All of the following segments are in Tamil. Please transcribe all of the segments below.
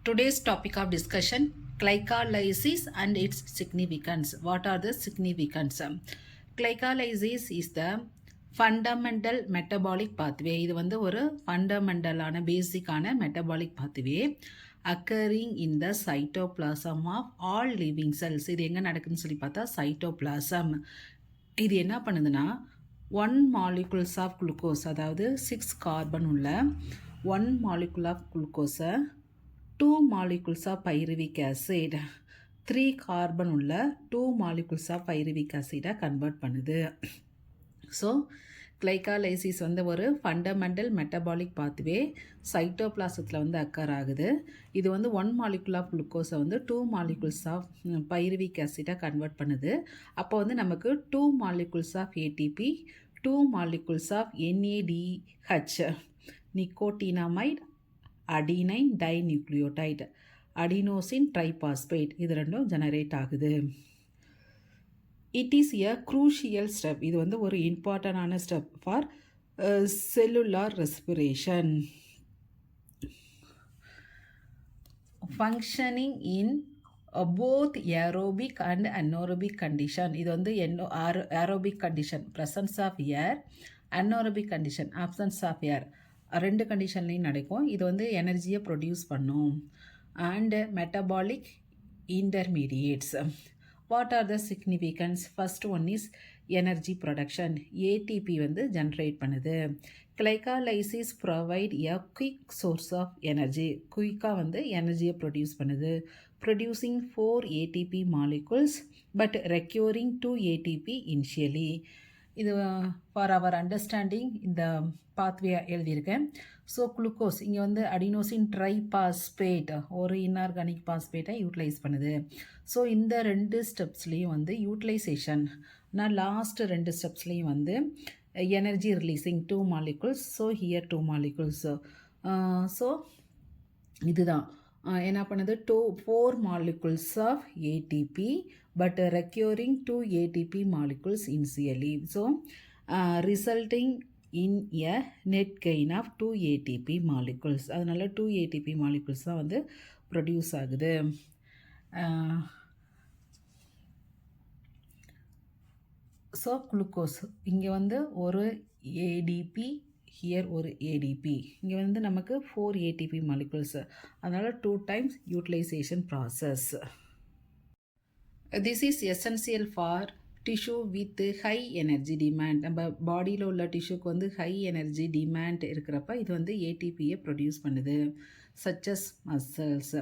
Today's topic of discussion, glycolysis and its significance. What are the significance? Glycolysis is the fundamental metabolic pathway. இது வந்து ஒரு ஃபண்டமெண்டலான பேசிக்கான metabolic pathway occurring in the cytoplasm of all living cells. இது எங்கே நடக்குதுன்னு சொல்லி பார்த்தா cytoplasm. இது என்ன பண்ணுதுன்னா 1 molecules of glucose, அதாவது 6 கார்பன் உள்ள 1 molecule of glucose 2 molecules of pyruvic acid 3 carbon உள்ள 2 molecules of pyruvic acid convert பண்ணுது. ஸோ கிளைகாலைசிஸ் வந்து ஒரு ஃபண்டமெண்டல் மெட்டபாலிக் பாத்வே சைட்டோபிளாசத்தில் வந்து அக்கர் ஆகுது. இது வந்து 1 molecule of குளுக்கோஸை வந்து 2 molecules of பைருவிக் ஆசிடாக கன்வெர்ட் பண்ணுது. அப்போ வந்து நமக்கு 2 molecules of ATP 2 molecules of NADH nicotinamide adenine dinucleotide adenosine triphosphate இது ரெண்டும் ஜெனரேட் ஆகுது. It is a crucial step. இது வந்து ஒரு இம்பார்ட்டண்டான step for cellular respiration functioning in both aerobic and anaerobic condition. இது வந்து aerobic condition presence of air, anaerobic condition absence of air, ரெண்டு கண்டிஷன்லையும் நடக்கும். இது வந்து எனர்ஜியை ப்ரொடியூஸ் பண்ணும். And metabolic intermediates. What are the significance? First one is energy production. ATP வந்து ஜென்ரேட் பண்ணுது. Glycolysis provide a quick source of energy. குயிக்காக வந்து எனர்ஜியை ப்ரொடியூஸ் பண்ணுது. Producing 4 ATP molecules but requiring 2 ATP initially. இது ஃபார் அவர் அண்டர்ஸ்டாண்டிங் இந்த பாத்வே எழுதியிருக்கேன். ஸோ குளுக்கோஸ் இங்கே வந்து அடினோசின் ட்ரைபாஸ்பேட் ஒரு இன்ஆர்கானிக் பாஸ்பேட்டை யூட்டிலைஸ் பண்ணுது. ஸோ இந்த 2 ஸ்டெப்ஸ்லேயும் வந்து யூட்டிலைசேஷன், நான் லாஸ்ட் 2 ஸ்டெப்ஸ்லேயும் வந்து energy releasing 2 molecules. So here 2 molecules. So இதுதான் என்ன பண்ணுது, 4 molecules of ATP but recurring 2 ATP molecules initially. So resulting in a net gain of 2 ATP molecules. அதனால 2 ATP molecules தான் வந்து ப்ரொடியூஸ் ஆகுது. ஸோ குளுக்கோஸ் இங்கே வந்து ஒரு ADP, ஹியர் ஒரு ADP, இங்கே வந்து நமக்கு 4 ATP மாலிகுல்ஸ், அதனால் 2 times utilisation process. This is essential for tissue with high energy demand. நம்ம பாடியில் உள்ள டிஷ்யூக்கு வந்து ஹை எனர்ஜி டிமாண்ட் இருக்கிறப்ப இது வந்து ஏடிபியை ப்ரொடியூஸ் பண்ணுது. Such as muscles,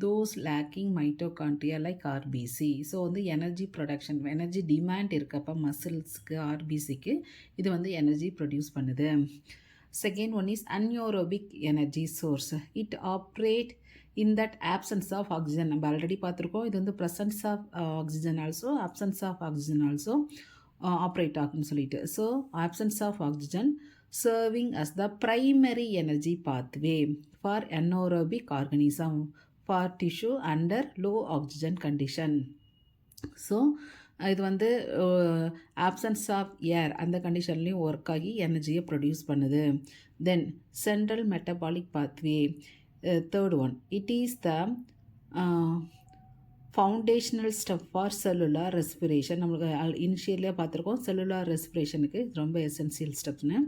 those lacking mitochondria like RBC. So வந்து எனர்ஜி ப்ரொடக்ஷன், எனர்ஜி டிமாண்ட் இருக்கப்போ மசில்ஸுக்கு ஆர்பிசிக்கு இது வந்து எனர்ஜி ப்ரொடியூஸ் பண்ணுது. Second one is anaerobic energy source. It operate in that absence of oxygen. நம்ம ஆல்ரெடி பார்த்துருக்கோம். இது வந்து presence of oxygen also, absence of oxygen also operate ஆகுன்னு சொல்லிட்டு. So absence of oxygen serving as the primary energy pathway for anaerobic organism for tissue under low oxygen condition. So இது வந்து ஆப்சன்ஸ் ஆஃப் ஏர் அந்த கண்டிஷன்லேயும் ஒர்க் ஆகி எனர்ஜியை ப்ரொடியூஸ் பண்ணுது. Then central metabolic pathway, third one, it is the foundational step for cellular respiration. நம்மளுக்கு இனிஷியலியாக பார்த்துருக்கோம் செல்லுலார் ரெஸ்பிரேஷனுக்கு ரொம்ப எசென்சியல் ஸ்டெப்ஸ்னு.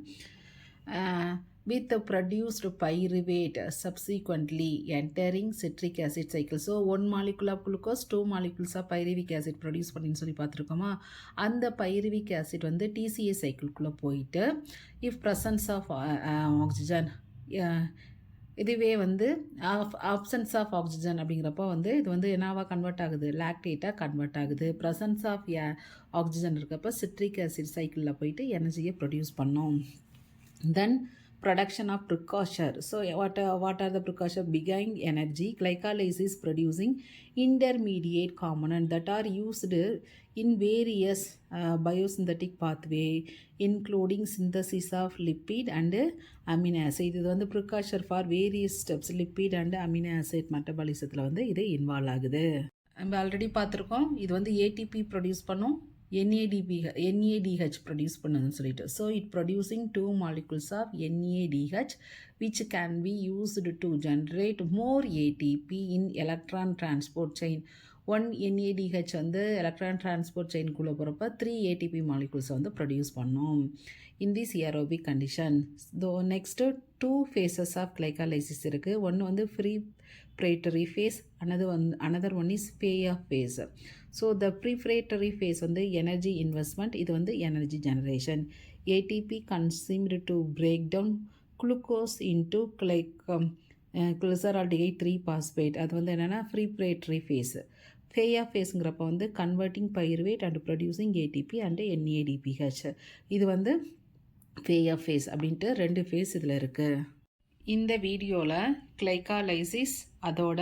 with the produced pyruvate subsequently entering citric acid cycle. So 1 molecule of glucose 2 molecules of pyruvic acid produce பண்ணின்னு சொல்லி பார்த்துருக்கோமா. அந்த pyruvic acid வந்து TCA சைக்கிள்குள்ளே போயிட்டு if presence of oxygen, இதுவே வந்து ஆப்சன்ஸ் ஆஃப் ஆக்சிஜன் அப்படிங்கிறப்போ வந்து இது வந்து என்னவா கன்வெர்ட் ஆகுது, லாக்டேட்டாக கன்வெர்ட் ஆகுது. ப்ரெசன்ஸ் ஆஃப் ஆக்சிஜன் இருக்கப்போ சிட்ரிக் ஆசிட் சைக்கிளில் போயிட்டு எனர்ஜியை ப்ரொடியூஸ் பண்ணோம். தென் production of precursor. So what are the precursor behind energy? Glycolysis producing intermediate component that are used in various biosynthetic pathway including synthesis of lipid and amino acid. இது வந்து precursor for various steps lipid and amino acid metabolismத்தில் வந்து இது இன்வால்வ் ஆகுது. நம்ம ஆல்ரெடி பார்த்துருக்கோம். இது வந்து ATP ப்ரொடியூஸ் பண்ணும், NADH ப்ரொடியூஸ் பண்ணுதுன்னு சொல்லிட்டு. So it producing 2 molecules of NADH which can be used to generate more ATP in electron transport chain. 1 NADH வந்து எலக்ட்ரான் டிரான்ஸ்போர்ட் செயின்குள்ளே போகிறப்ப 3 ATP மாலிகுல்ஸை வந்து ப்ரொடியூஸ் பண்ணும் in this aerobic condition. Next 2 phases of glycolysis இருக்குது. ஒன்று வந்து preparatory phase, another one is payoff phase. So the preparatory phase வந்து எனர்ஜி இன்வெஸ்ட்மெண்ட், இது வந்து energy generation. ATP consumed to break down glucose into glyceraldehyde 3-பாஸ்பேட், அது வந்து என்னென்னா ப்ரீப்ரேட்டரி ஃபேஸு. பேயா ஃபேஸுங்கிறப்ப வந்து converting pyruvate and producing ATP and NADPH, இது வந்து பேயா ஃபேஸ் அப்படின்ட்டு 2 ஃபேஸ் இதில் இருக்குது. இந்த வீடியோவில் கிளைகாலைசிஸ் அதோட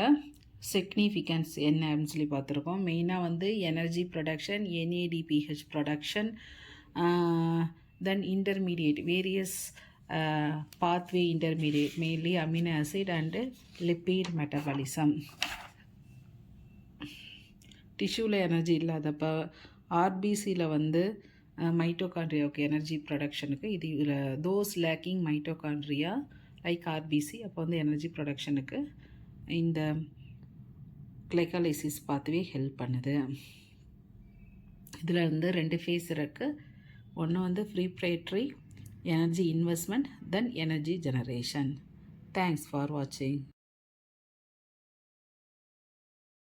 சிக்னிஃபிகன்ஸ் என்ன அப்படின்னு சொல்லி பார்த்துருக்கோம். மெயினாக வந்து energy production, NADPH production, then intermediate various pathway intermediate mainly amino acid and lipid metabolism. டிஷ்யூவில் எனர்ஜி இல்லாதப்போ ஆர்பிசியில் வந்து மைட்டோகாண்ட்ரியாவுக்கு எனர்ஜி ப்ரொடக்ஷனுக்கு இது those lacking mitochondria like RBC, அப்போ வந்து எனர்ஜி ப்ரொடக்ஷனுக்கு இந்த கிளைகாலைசிஸ் பாத்வே ஹெல்ப் பண்ணுது. இதில் வந்து 2 ஃபேஸ் இருக்குது. ஒன்று வந்து preparatory energy investment, then energy generation. Thanks for வாட்சிங்.